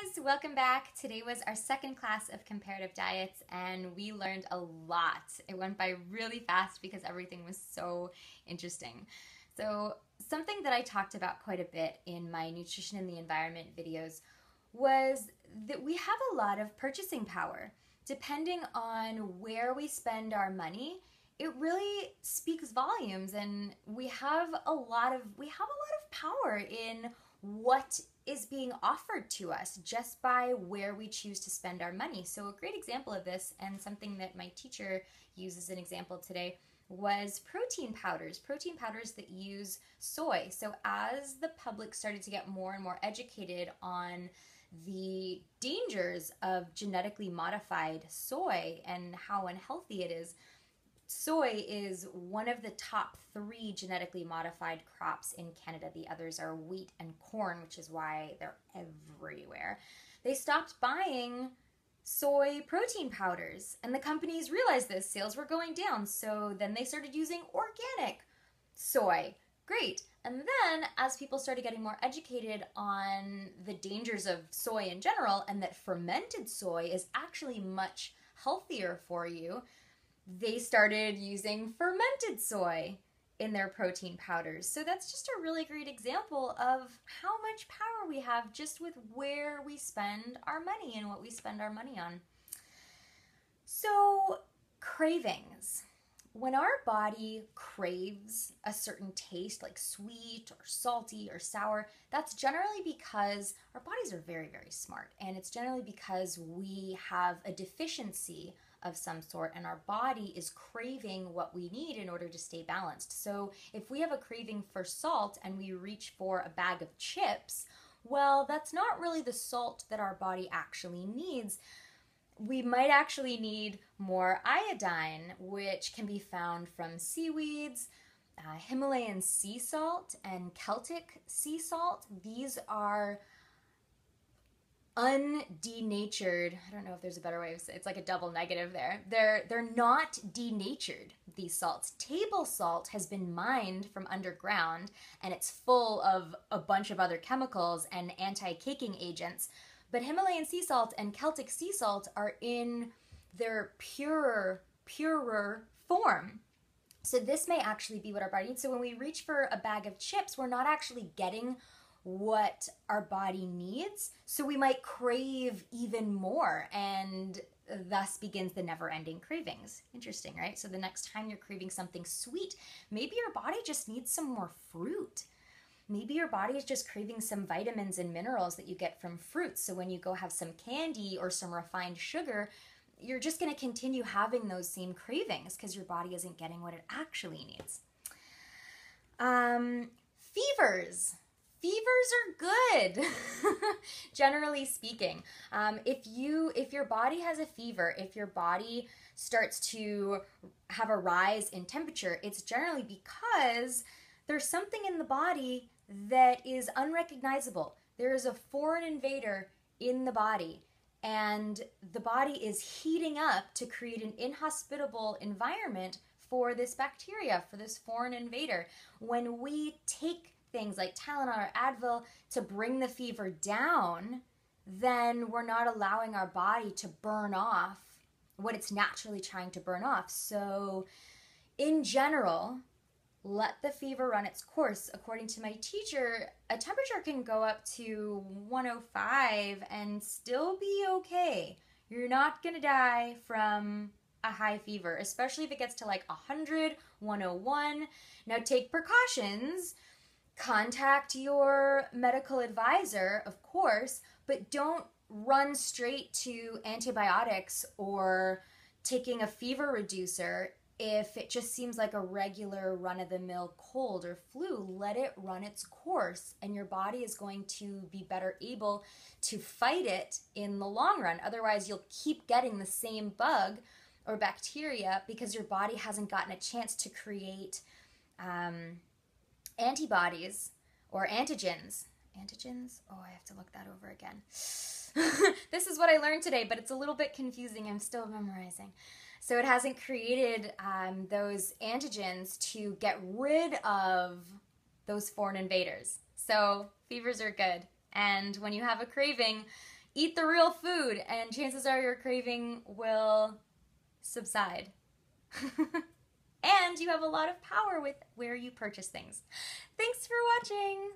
guys, welcome back. Today was our second class of comparative diets and we learned a lot. It went by really fast because everything was so interesting. So something that I talked about quite a bit in my nutrition and the environment videos was that we have a lot of purchasing power. Depending on where we spend our money, it really speaks volumes, and we have a lot of power in what is being offered to us just by where we choose to spend our money. So a great example of this, and something that my teacher used as an example today, was protein powders that use soy. So as the public started to get more and more educated on the dangers of genetically modified soy and how unhealthy it is, soy is one of the top 3 genetically modified crops in Canada. The others are wheat and corn, which is why they're everywhere. They stopped buying soy protein powders, and the companies realized this. Sales were going down, so then they started using organic soy. Great. And then as people started getting more educated on the dangers of soy in general, and that fermented soy is actually much healthier for you, they started using fermented soy in their protein powders. So that's just a really great example of how much power we have just with where we spend our money and what we spend our money on. So, cravings. When our body craves a certain taste, like sweet or salty or sour, that's generally because our bodies are very, very smart. And it's generally because we have a deficiency of some sort, and our body is craving what we need in order to stay balanced. So if we have a craving for salt and we reach for a bag of chips, well, that's not really the salt that our body actually needs. We might actually need more iodine, which can be found from seaweeds, Himalayan sea salt, and Celtic sea salt. These are undenatured. I don't know if there's a better way of saying it. It's like a double negative there. They're not denatured, these salts. Table salt has been mined from underground, and it's full of a bunch of other chemicals and anti-caking agents. But Himalayan sea salt and Celtic sea salt are in their purer form. So this may actually be what our body needs. So when we reach for a bag of chips, we're not actually getting what our body needs, so we might crave even more, and thus begins the never-ending cravings. Interesting, right? So the next time you're craving something sweet, maybe your body just needs some more fruit. Maybe your body is just craving some vitamins and minerals that you get from fruits. So when you go have some candy or some refined sugar, you're just going to continue having those same cravings because your body isn't getting what it actually needs. Fevers. Fevers are good, generally speaking. If your body has a fever, if your body starts to have a rise in temperature, it's generally because there's something in the body that is unrecognizable. There is a foreign invader in the body, and the body is heating up to create an inhospitable environment for this bacteria, for this foreign invader. When we take things like Tylenol or Advil to bring the fever down, then we're not allowing our body to burn off what it's naturally trying to burn off. So in general, let the fever run its course. According to my teacher, a temperature can go up to 105 and still be okay. You're not gonna die from a high fever, especially if it gets to like 100, 101. Now take precautions. Contact your medical advisor, of course, but don't run straight to antibiotics or taking a fever reducer if it just seems like a regular run-of-the-mill cold or flu. Let it run its course, and your body is going to be better able to fight it in the long run. Otherwise, you'll keep getting the same bug or bacteria because your body hasn't gotten a chance to create antibodies or antigens. Antigens? Oh, I have to look that over again. This is what I learned today, but it's a little bit confusing. I'm still memorizing. So it hasn't created those antigens to get rid of those foreign invaders. So fevers are good. And when you have a craving, eat the real food, and chances are your craving will subside. And you have a lot of power with where you purchase things. Thanks for watching.